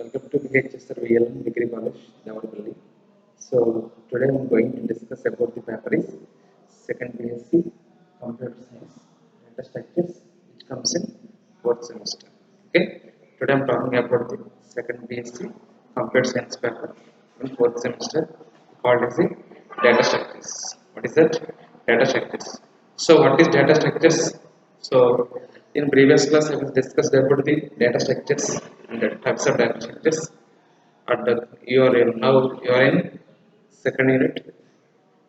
Welcome to VHSR VLM Degree College, Navadipalli. So today I am going to discuss about the paper is second BSc Computer Science Data Structures, which comes in fourth semester. Okay, today I am talking about the second BSc Computer Science paper in fourth semester called as the Data Structures. What is that? Data Structures. So what is data structures? So in previous class I have discussed about the data structures and the types of data structures. And you are in second unit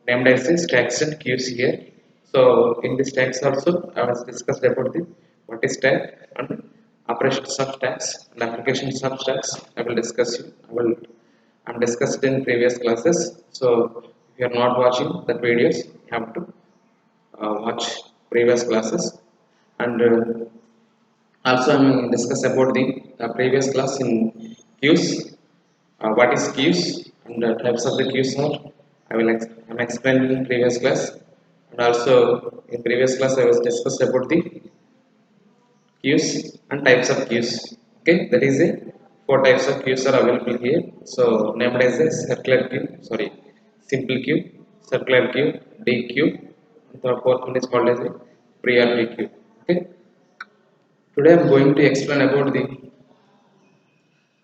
named as the stacks and queues here. So in the stacks also I was discussed about the what is stack and operations of stacks and applications of stacks. I will discuss you. I'm discussed in previous classes. So if you are not watching that videos, you have to watch previous classes. And also I'm discuss about the previous class in queues. What is queues and the types of the queues are I'm explaining in previous class. And also in previous class I was discussed about the queues and types of queues. Okay, that is a four types of queues are available here. So named as a circular queue, sorry, simple queue, circular queue, D queue, and the fourth one is called as a priority queue. Okay, today I'm going to explain about the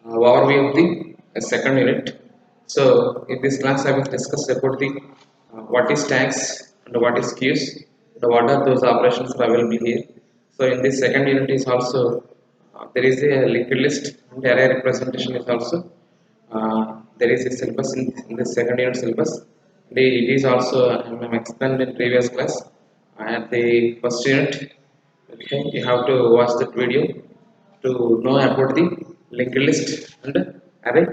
overview of the second unit. So in this class I will discuss about the what is tags and what is queues and what are those operations are available here. So in this second unit is also there is a linked list and array representation is also there is a syllabus in the second unit syllabus. It is also I'm explained in previous class at the first unit. Okay, you have to watch that video to know about the linked list and array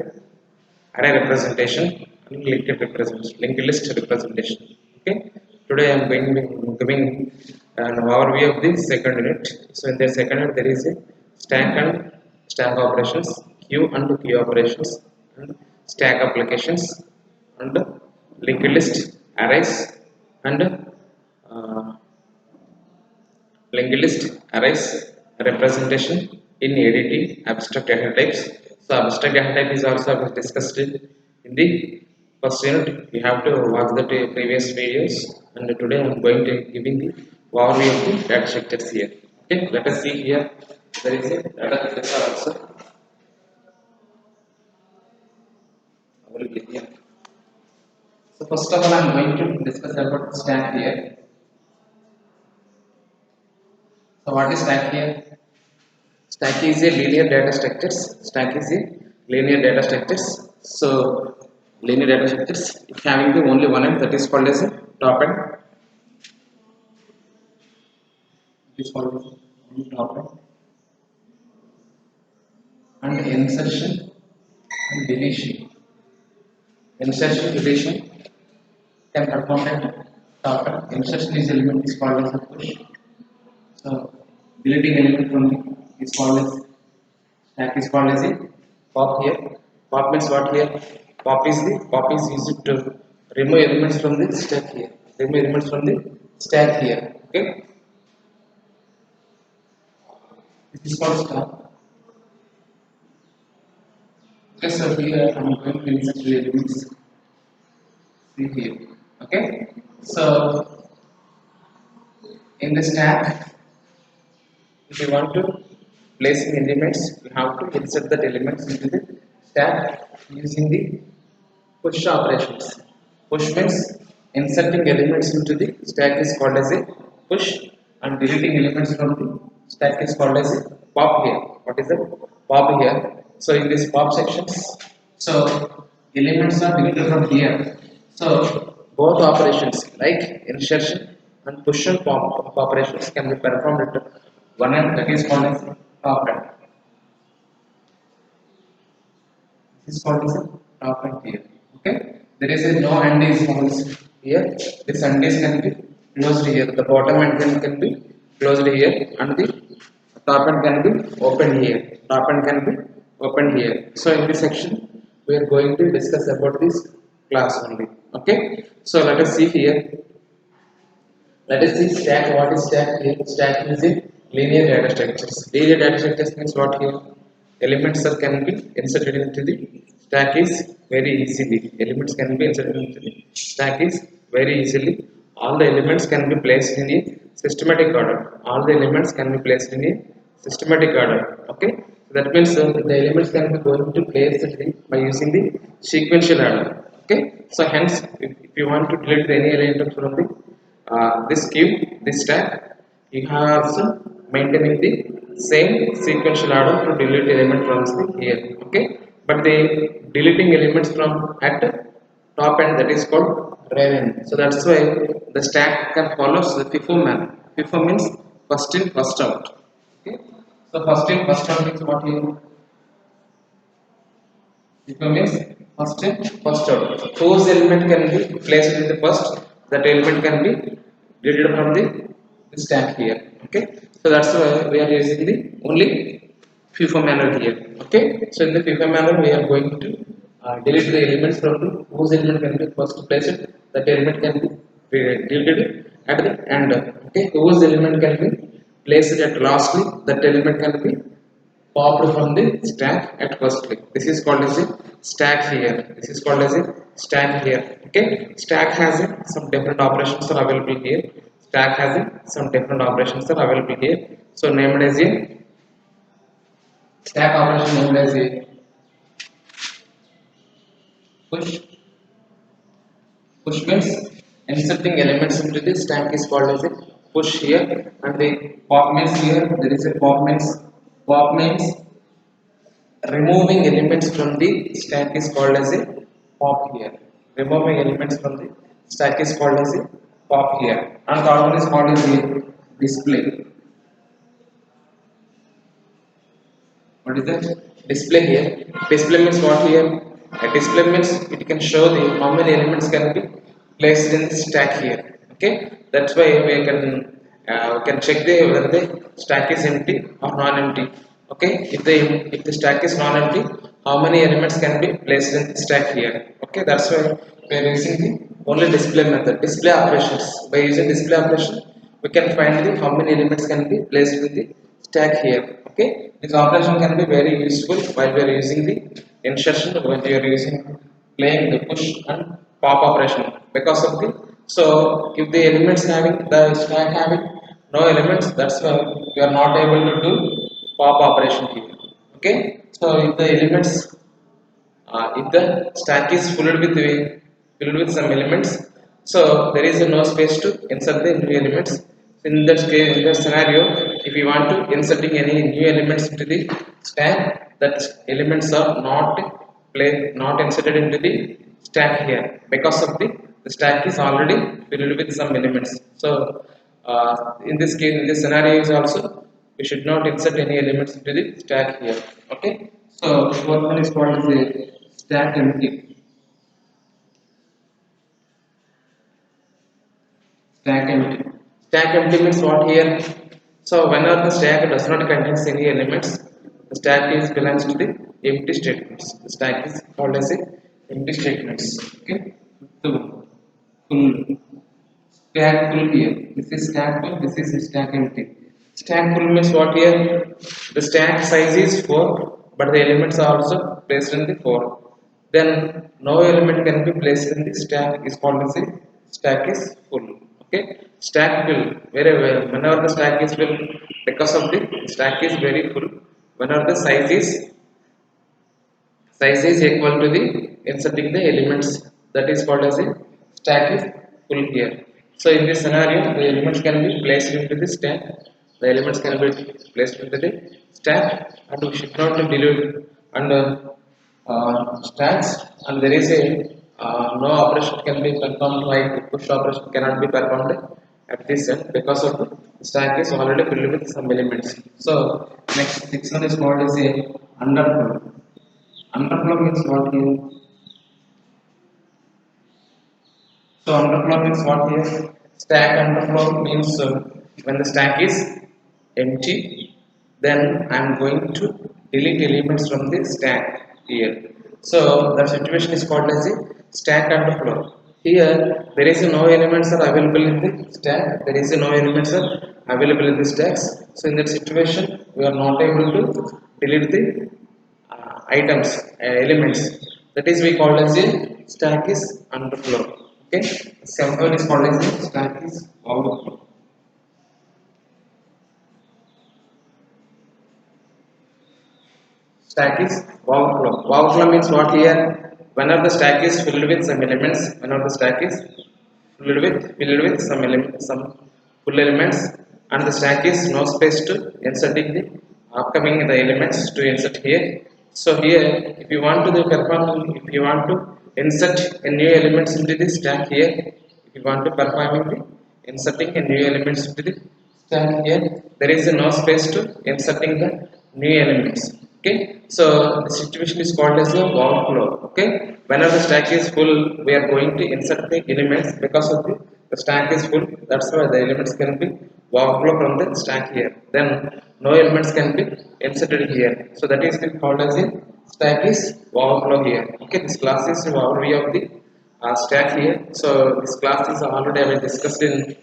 representation and linked list representation. Okay, today I am going to be giving an overview of the second unit. So in the second unit there is a stack and stack operations, queue and queue operations, and stack applications, and linked list arrays, and uh, linked list arrays representation in ADT abstract data types. So abstract data type is also discussed in the first unit. You have to watch the previous videos, and today I am going to giving the overview of the data structures here. Okay, let us see here. There is a data structure also available here. So first of all, I am going to discuss about stack here. So what is stack here? Stack is a linear data structures. Stack is a linear data structures. So linear data structures having the only one end, that is called as a top end. It is called as only top end. And insertion and deletion. Insertion deletion can perform at top end. Insertion is element is called as a push. So deleting element from the is called as stack is called as a pop here. Pop means what here? Pop is used to remove elements from the stack here. Remove elements from the stack here. Okay. This is called stack. Okay, so here I am going to insert the elements. See here. Okay. So in the stack, if you want to place in elements, you have to insert that elements into the stack using the push operations. Push means inserting elements into the stack is called as a push, and deleting elements from the stack is called as a pop here. What is that? Pop here. So in this pop sections, so elements are deleted from here. So both operations like insertion and push and pop operations can be performed at one end, that is called as top end. This is called as a top end here. Okay, there is a no end is also here. This end is can be closed here. The bottom end can be closed here, and the top end can be opened here. Top end can be opened here. So in this section, we are going to discuss about this class only. Okay. So let us see here. Let us see stack. What is stack here? Stack is a linear data structures. Linear data structures means what here? elements are can be inserted into the stack is very easily. Elements can be inserted into the stack is very easily. All the elements can be placed in a systematic order. All the elements can be placed in a systematic order. Okay, so that means the elements can be going to place it by using the sequential order. Okay, so hence if you want to delete any element from the this queue, this stack, you have also maintaining the same sequential order to delete element from the here. Okay, but the deleting elements from at top end, that is called rear end. So that's why the stack can follow the FIFO manner. FIFO means first in first out. Okay, so first in first out means what you, FIFO means first in first out. Whose element can be placed in the first, that element can be deleted from the stack here. Okay, so that's why we are using the only FIFO manner here. Okay, so in the FIFO manner we are going to delete the elements from the whose element can be first placed, that element can be deleted at the end. Okay, whose element can be placed at lastly, that element can be popped from the stack at first click. This is called as a stack here. This is called as a stack here. Okay, stack has some different operations are available here. Stack has some different operations are available here. So named as a stack operation, named as a push. Push means inserting elements into the stack is called as a push here, and the pop means here there is a pop means removing elements from the stack is called as a pop here. Removing elements from the stack is called as a pop here. And the other one is called as a display. What is that? Display here. Display means what here? A display means it can show the how many elements can be placed in the stack here. Okay, that's why we can check the whether the stack is empty or non-empty. Okay, if the stack is non-empty, how many elements can be placed in the stack here? Okay, that's why we are using the only display method, display operations. By using display operation, we can find the how many elements can be placed in the stack here. Okay, this operation can be very useful while we are using the insertion, when we are using playing the push and pop operation. Because of the, so if the elements having the stack having no elements, that's why we are not able to do pop operation here. Okay, so if the elements if the stack is filled with some elements, so there is no space to insert the new elements. In that case, in that scenario, if you want to inserting any new elements into the stack, that elements are not inserted into the stack here, because of the stack is already filled with some elements. So in this case, in this scenario is also, we should not insert any elements into the stack here. Okay, so what one is called as a stack empty. Stack empty. Stack empty means what here? So whenever the stack does not contain any elements, the stack is belongs to the empty statements. The stack is called as a empty statements. Okay, so full stack full here. This is stack full. This is stack empty. Stack full means what here? The stack size is 4, but the elements are also placed in the 4. Then no element can be placed in the stack is called as a stack is full. Okay, stack full. Whenever the stack is full, because of the stack is very full. Whenever the size is equal to the inserting the elements, that is called as a stack is full here. So in this scenario, the elements can be placed into the stack. The elements can be placed into the stack, and we should not delete and stacks. And there is a no operation can be performed, like push operation cannot be performed at this end, because of the stack is already filled with some elements. So next one is called as a underflow. Underflow means what here? So underflow means what here? Stack underflow means when the stack is empty, then I am going to delete elements from the stack here. So that situation is called as a stack underflow. Here there is no elements are available in the stack. There is no elements are available in the stacks. So in that situation, we are not able to delete the items, elements. That is we call as a stack is underflow. Okay, seventh one is called as a stack is overflow. Stack is overflow. Overflow means what here? Whenever the stack is filled with some elements, whenever the stack is filled with some elements, some full elements, and the stack is no space to inserting the upcoming the elements to insert here. So here, if you want to do perform, if you want to insert a new elements into the stack here, if you want to performing the inserting a new elements into the stack here, there is no space to inserting the new elements. Okay, so the situation is called as a overflow. Okay, whenever the stack is full, we are going to insert the elements because of the stack is full. That's why the elements can be overflow from the stack here. Then no elements can be inserted here. So that is called as a stack is overflow here. Okay, this class is overview of the stack here. So this class is already I will discussed in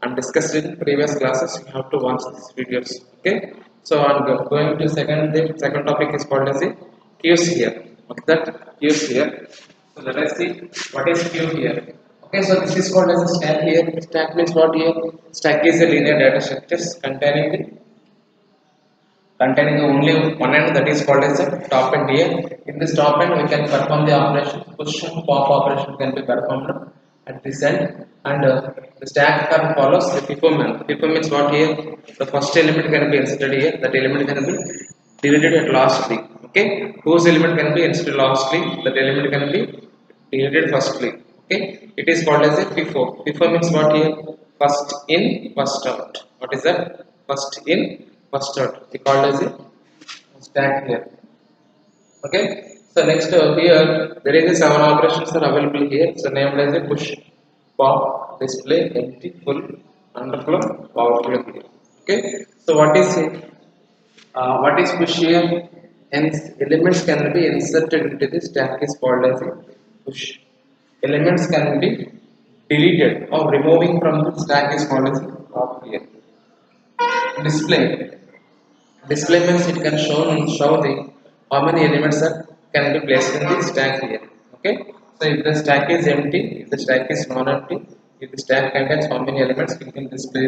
and discussed in previous classes. You have to watch these videos. Okay, so I'm going to second. The second topic is called as a queues here. What's that? Queues here. So let us see what is queue here. Okay, so this is called as a stack here. Stack means what here? Stack is a linear data structures containing only one end, that is called as a top end here. In this top end we can perform the operation push and pop operation can be performed at this end, and the stack curve follows the FIFO method. FIFO means what here? The first element can be inserted here, that element can be deleted at lastly. Okay, whose element can be inserted lastly, that element can be deleted firstly. Okay, it is called as a FIFO. FIFO means what here? First in, first out. What is that? First in, first out. We call as a stack here. Okay, so next here there is a 7 operations are available here. So named as a push, pop, display, empty, full, underflow, overflow here. Okay, so what is push here? Hence elements can be inserted into the stack is called as a push. Elements can be deleted or removing from the stack is called as a pop here. Display. Display means it can show the how many elements are can be placed in the stack here. Okay, so if the stack is empty, if the stack is non-empty, if the stack contains how many elements, we can display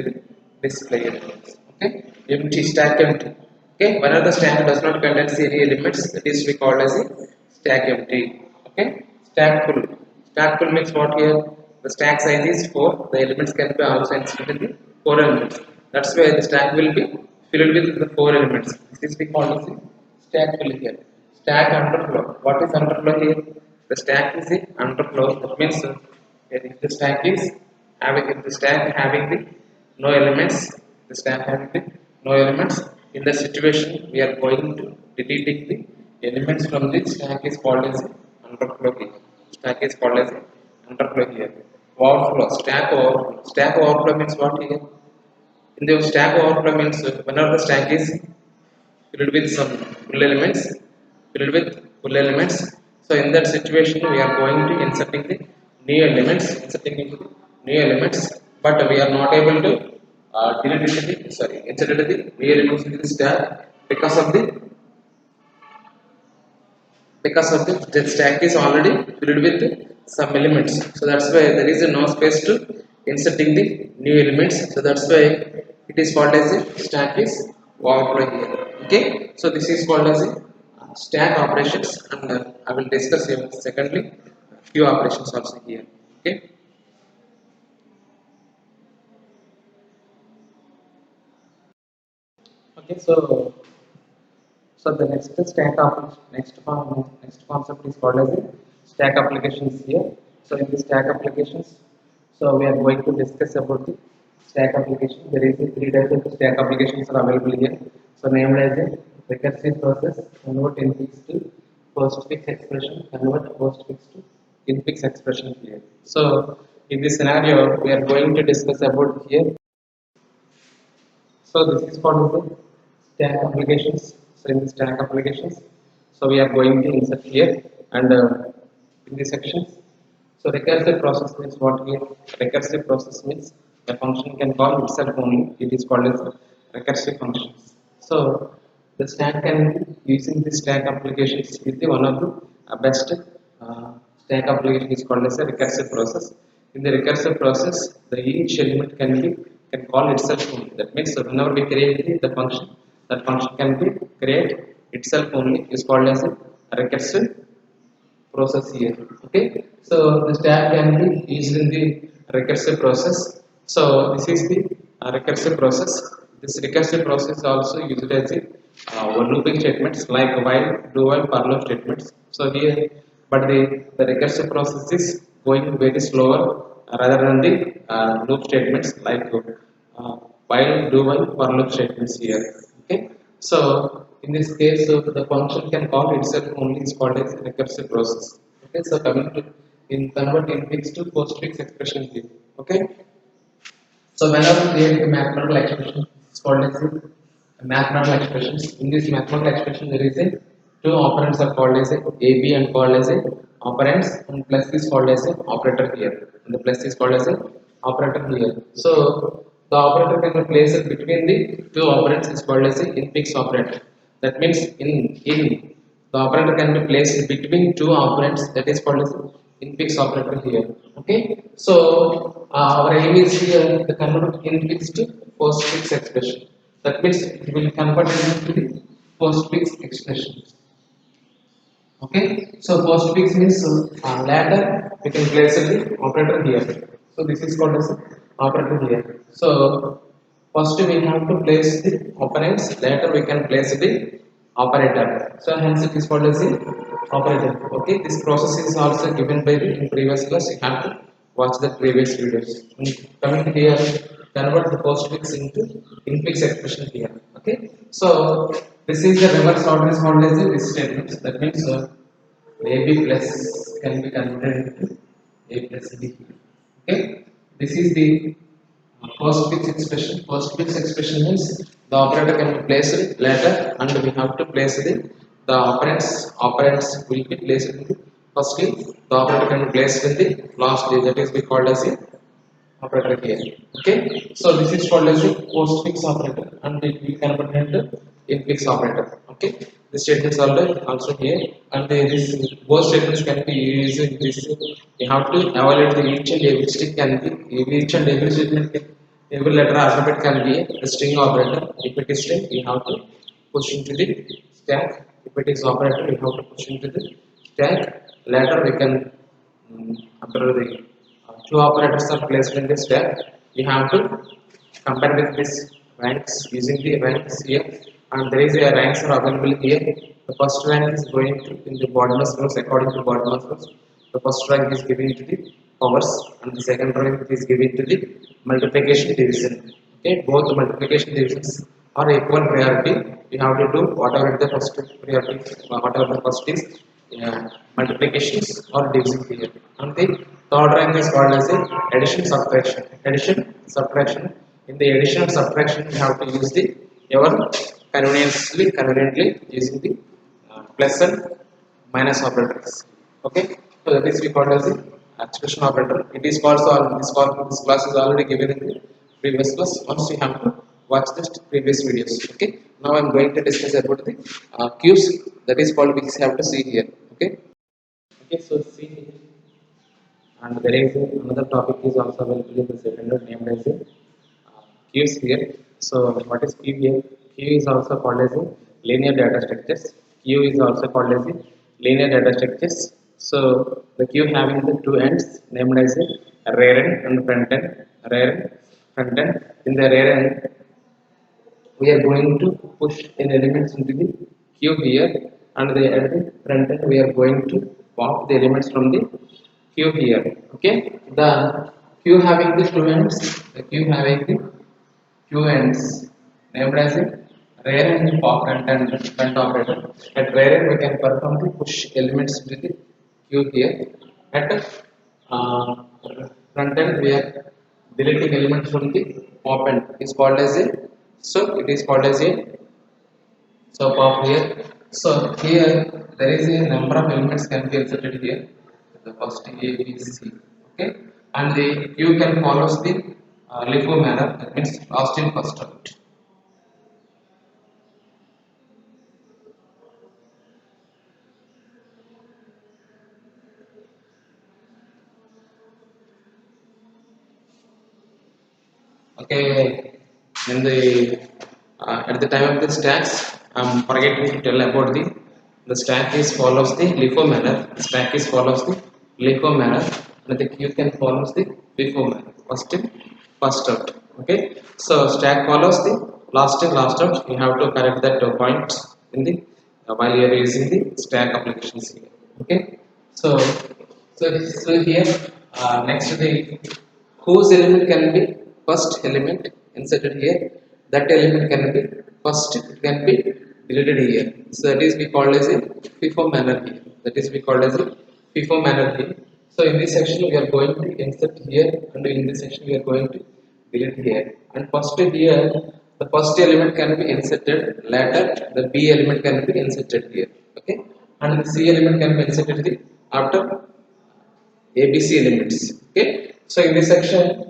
elements. Okay, empty, stack empty. Okay, whenever the stack does not contain any elements, that is we call as a stack empty. Okay, stack full. Stack full means what here? The stack size is 4. The elements can be also inserted in the 4 elements. That's why the stack will be filled with the 4 elements. This is we call as a stack fill here. Stack underflow. What is underflow here? The stack is the underflow. That means if the stack is having the no elements, the stack having the no elements, in the situation we are going to deleting the elements from the stack is called as underflow here. Stack is called as underflow here. Overflow. Stack overflow means what here? In the stack overflow means whenever the stack is filled with some full elements, filled with full elements. So in that situation, we are going to inserting the new elements, inserting into the new elements, but we are not able to delete into the insert into the new elements into the stack because of the stack is already filled with some elements. So that's why there is no space to inserting the new elements. So that's why it is called as a stack is overflow here. Okay, so this is called as a stack operations, and I will discuss here secondly few operations also here. Okay, okay, so the next concept is called as a stack applications here. So in the stack applications, so we are going to discuss about the stack application. There is a 3 types of stack applications are available here. So named as a recursive process, convert infix to postfix expression, convert postfix to infix expression here. So in this scenario, we are going to discuss about here. So this is called the stack applications. So in the stack applications, so we are going to insert here, and in the sections. So recursive process means what here? Recursive process means the function can call itself only. It is called as recursive functions. So The stack can be using the stack applications is the one of the best stack application is called as a recursive process. In the recursive process, the each element can call itself only. That means whenever we create the function, that function can be create itself only is called as a recursive process here. Okay, so the stack can be used in the recursive process. So this is the recursive process. This recursive process also used as a looping statements like while, do while, for loop statements. So here, but the recursive process is going very slower rather than the loop statements like while, do while, for loop statements here. Okay, so in this case, so the function can call itself only is called as recursive process. Okay, so coming to in convert infix to postfix expression here. Okay, so whenever we create a mathematical expression, it's called as a mathematical expressions. In this mathematical expression, there is a two operands are called as a AB and called as a operands, and plus is called as a operator here. And the plus is called as a operator here. So the operator can be placed between the two operands is called as a infix operator. That means in the operator can be placed between two operands, that is called as infix operator here. Okay, so our aim is here to convert infix to postfix expression. That means it will convert it into the postfix expression. Okay, so postfix means later we can place the operator here. So this is called as operator here. So first we have to place the operands, later we can place the operator. So hence it is called as the operator. Okay, this process is also given by the in previous class. You have to watch the previous videos. Coming here, convert the postfix into infix expression here. Okay, so this is the reverse order is called as this statement. That means AB plus can be converted into A plus B. Okay, this is the postfix expression. Postfix expression means the operator can be placed later, and we have to place the operands. Operands will be placed in the firstly. The operator can be placed in the lastly. That is we called as a operator here. Okay, so this is called as a postfix operator, and it will convert into infix operator. Okay, the statements are also here, and this both statements can be used in this. You have to evaluate the each and every stick can be each and every statement. Every letter alphabet can be a string operator. If it is string, you have to push into the stack. If it is operator, you have to push into the stack. Later we can after the two operators are placed in the stack, we have to compare with this ranks using the ranks here, and there is a ranks are available here. The first rank is going to in the bottomless rows according to bottomless rows. The first rank is given to the powers, and the second rank is given to the multiplication division. Okay, both the multiplication divisions are equal priority. We have to do whatever the first priority, whatever the first is multiplications or division here. And the third rank is called as a addition subtraction. Addition subtraction. In the addition and subtraction, we have to use the ever conveniently using the plus and minus operators. Okay, so that is we call as the expression operator. It is also this class is already given in the previous class. Once you have to watch the previous videos. Okay, now I am going to discuss about the cues, that is called which you have to see here. Okay, okay, so see here, and there is another topic is also available in the second note named as queues here. So what is queue here? Queue is also called as a linear data structures. Queue is also called as a linear data structures. So the queue having the two ends named as a rear end and front end. Rear end, front end. In the rear end, we are going to push in elements into the queue here, and at the front end we are going to pop the elements from the queue here. Okay, the queue having the two ends, the queue having the two ends named as a rear and pop and front operator. At rear end we can perform the push elements into the queue here. At uh, front end we are deleting elements from the pop end is called as a, so it is called as a, so pop here. So here there is a number of elements can be inserted here. The first A, B, C. Okay, and the queue can follows the LIFO manner. That means last in first out. Okay, in the at the time of the stacks, I'm forgetting to tell about the stack is follows the LIFO manner. Stack is follows the LIFO manner, and the queue can follows the FIFO manner. First in, first out. Okay, so stack follows the last in, last out. You have to correct that point in the while you are using the stack applications here. Okay, so so here next to the whose element can be first element inserted here, that element can be first, it can be deleted here, so that is we called as a FIFO manner here, that is we called as a FIFO manner here. So in this section we are going to insert here, and in this section we are going to delete here, and first here the first element can be inserted, later the B element can be inserted here. Okay, and the C element can be inserted after ABC elements. Okay, so in this section,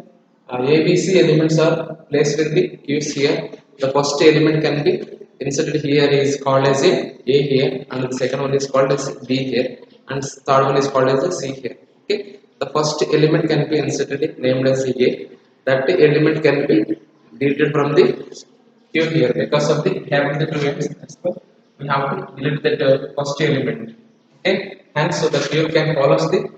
ABC elements are placed in the queues here. The first element can be inserted here is called as A here, and the second one is called as B here, and third one is called as a C here. Okay, the first element can be inserted named as A. That element can be deleted from the queue here because of the having the two elements. We have to delete that first element. Okay, and so the queue can follow the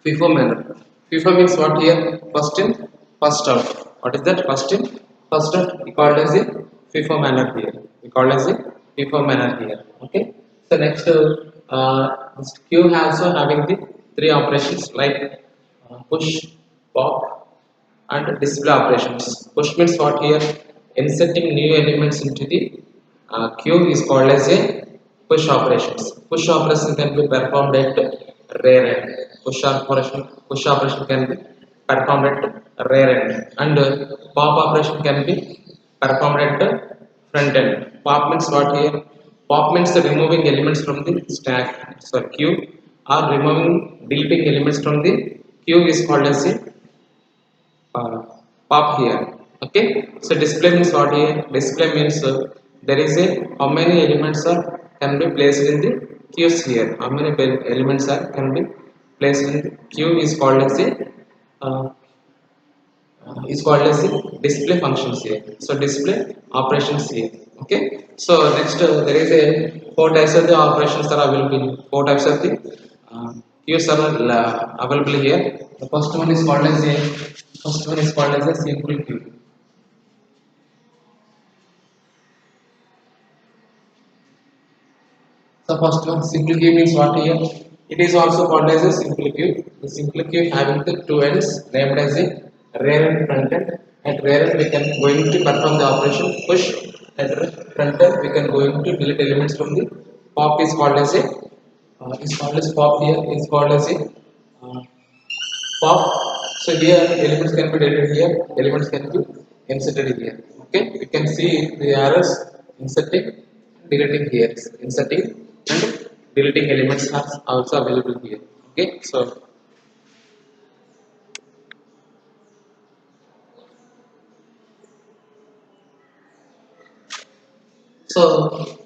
FIFO manner. FIFO means what here? First in, first out. What is that? First in, first out. We called as a FIFO manner here. We called as a FIFO manner here. Okay. So next, this queue also having the three operations like push, pop, and display operations. Push means what here? Inserting new elements into the queue is called as a push operations. Push operation can be performed at rear end. Push operation can be performed at rear end, and pop operation can be performed at the front end. Pop means what here? Pop means the removing elements from the stack, so queue, or removing deleting elements from the queue is called as a uh, pop here. Okay, so display means what here? Display means there is a how many elements are can be placed in the queues here, how many elements are can be placed in the queue is called as a uh, display functions here, so display operations here. Okay, so next there is a four types of the operations are available, four types of the uh, queues are available here. The first one is called as a simple queue. So first one, simple queue means what here? It is also called as a simple queue. The simple queue having the two ends named as a rear and front end. At rear end we can going to perform the operation push. At front end we can going to delete elements from the pop is called as a pop here is called as a uh, pop. So here elements can be deleted here, elements can be inserted here. Okay, you can see the arrows inserting, deleting here, inserting and deleting elements are also available here. Okay, so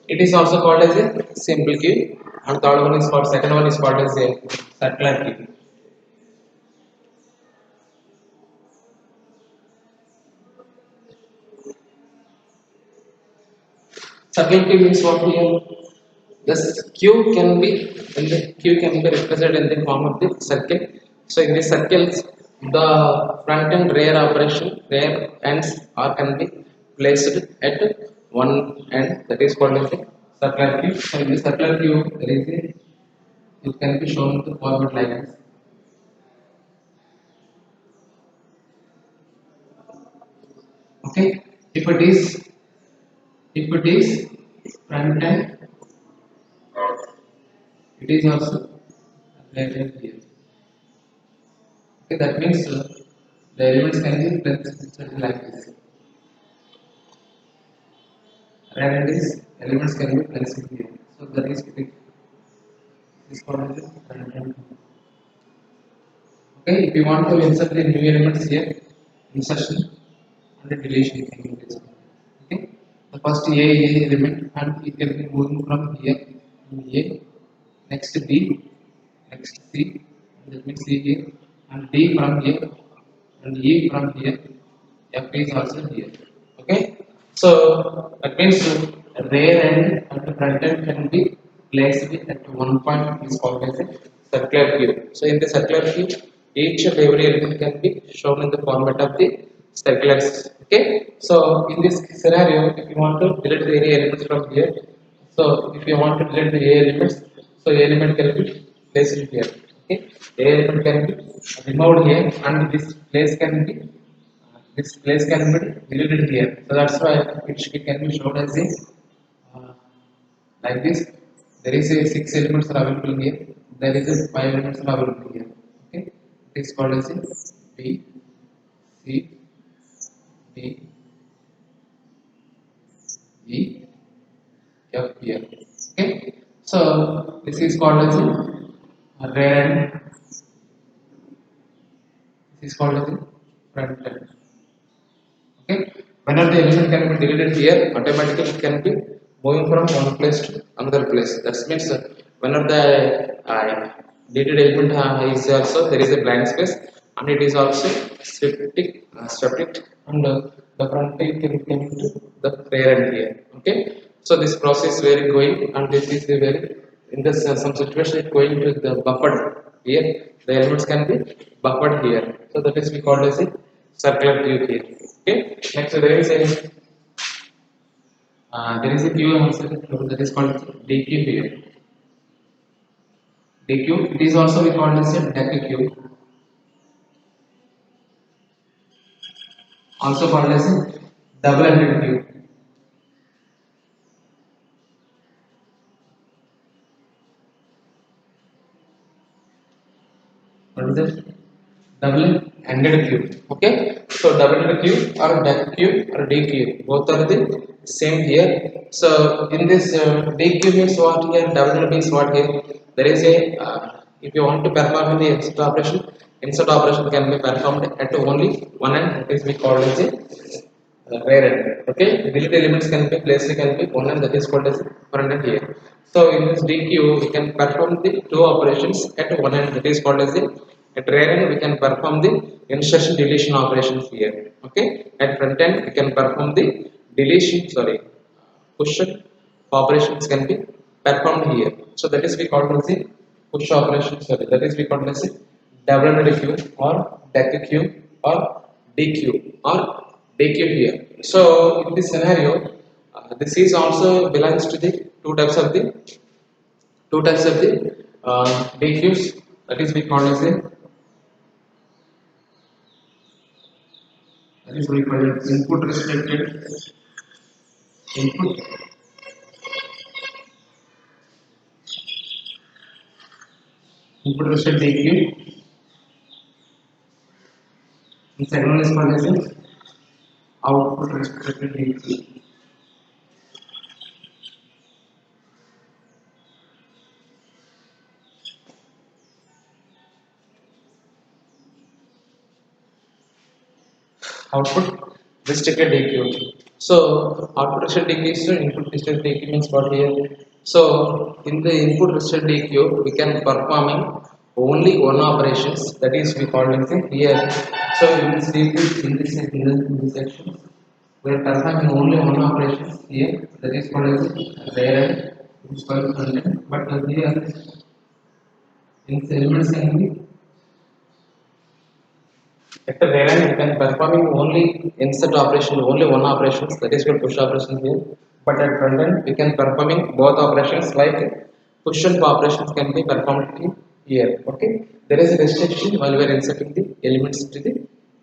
it is also called as a simple queue, and third one is called, second one is called as a circular queue. Circular queue means what here? This queue can be represented in the form of the circle. So in the circles, the front and rear operation, rear ends are can be placed at one end. That is called as the circular queue. So in the circular queue, there is a, it can be shown the format like this. Okay, if it is front end, it is also rear end here. Okay, that means the elements can be placed like this. And these elements can be placed here. So that is this called as random. Okay, if you want to insert the new elements here, insertion and deletion can be placed. Okay, the first A element, and it can be moving from here to A, next B, next C, that means C here, and D from here, and E from here, F is also here. Okay, so that means rear end and the front end can be placed at one point is called as a circular cube. So in the circular cube, each and every element can be shown in the format of the circulars. Okay, so in this scenario, if you want to delete the any elements from here, so if you want to delete the A elements, so A element can be placed here. Okay, A element can be removed here, and this place can be deleted here. So that's why it can be shown as a uh, like this. There is a six elements are available here. There is a five elements are available here. Okay, it is called as a B, C, D, E, F here. Okay, so this is called as a rear end. This is called as a front end. Okay, whenever the element can be deleted here, automatically it can be moving from one place to another place. That means whenever the deleted element is also there is a blank space, and it is also septic, and the front end can come to the rear end here. Okay, so this process is very going, and this is a very in this some situation it going to the buffered here. The elements can be buffered here, so that is we call as a circular tube here. Okay. Next, there is a queue also that is called DQ here. DQ. It is also we call as a deck queue. Also called as a double-ended queue. What is it? Double-ended queue. Okay. So double-ended queue or deck queue or DQ. Both are the same here. So in this DQ means what here? Double-ended means what here? There is a if you want to perform the insert operation can be performed at only one end. That is we call as a rear end. Okay, delete elements can be placed can be one end, that is called as front end here. So in this DQ we can perform the two operations at one end, that is called as the at rear end we can perform the insertion deletion operations here. Okay, at front end we can perform the deletion push operations can be performed here. So that is we call as the push operation, that is we call as a double-ended queue or deck queue or DQ or DQ here. So in this scenario, this is also belongs to the two types of the DQs, that is we call as a that is we call it input input restricted DQ. The second one is called as a output restricted DQ. Output restricted DQ. So output restricted DQ is input restricted DQ means what here? So in the input restricted DQ we can performing only one operations, that is we call it here. So in this DQ in this section we are performing only one operations here, that is called as rear end, which is called front end. But here in the elements can be at the rear end, we can performing only insert operation, only one operations, that is called push operation here. But at front end, we can performing both operations, like push and pull operations can be performed here. Okay, there is a restriction while we are inserting the elements to the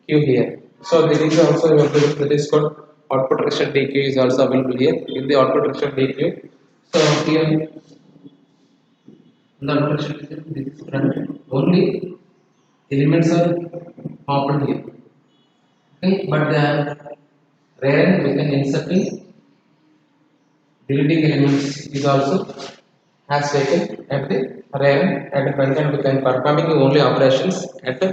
queue here. So there is also available, that is called output restriction DQ is also available here in the output restriction DQ. So here in the output restriction, this is front end only elements are popped here. Okay, but the rear end we can inserting deleting elements is also has taken at the rear end. At the front end we can performing only operations. At the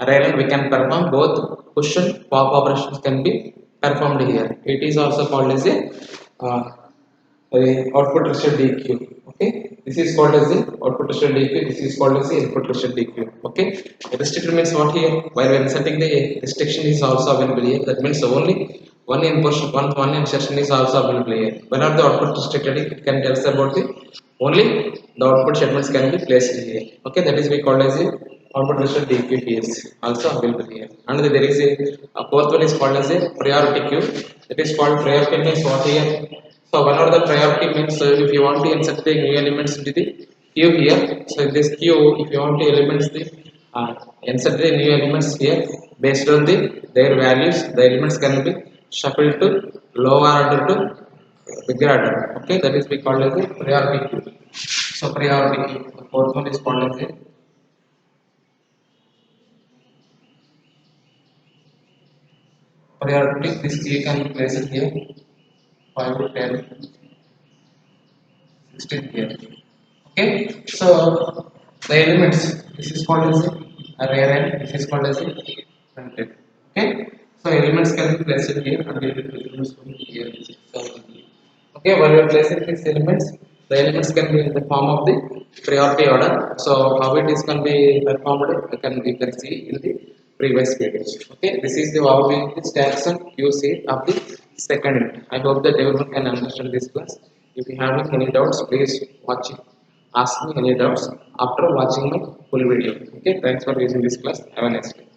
rear end we can perform both push and pop operations can be performed here. It is also called as uh, a output restricted DQ. Okay, this is called as the output restricted DQ. This is called as the input restricted DQ. Okay, restricted means what here? While when setting the restriction is also available here, that means only one input, one instruction is also available here. When are the output restricted, it can tell us about the only the output statements can be placed here. Okay, that is we call as a output restricted DQPS also available here. And there is a fourth one is called as a priority queue. It is called priority means what here? So one of the priority means if you want to insert the new elements into the queue here. So in this queue, if you want to elements the insert the new elements here based on their values, the elements can be shuffled to lower order to bigger order. Okay, that is we call as a priority queue. So priority queue. The fourth one is called as a priority. This queue can be placed here 5 to 10, 16 here. Okay, so the elements, this is called as a rear end, this is called as a front end. Okay, so elements can be placed here and elements can be here. So, okay, while we are placing these elements, the elements can be in the form of the priority order. So how it is can be performed, you can see in the previous videos. Okay, this is the how we the stacks and QC of the second unit. I hope that everyone can understand this class. If you have any doubts, please watch it. Ask me any doubts after watching my full video. Okay, thanks for using this class. Have a nice day.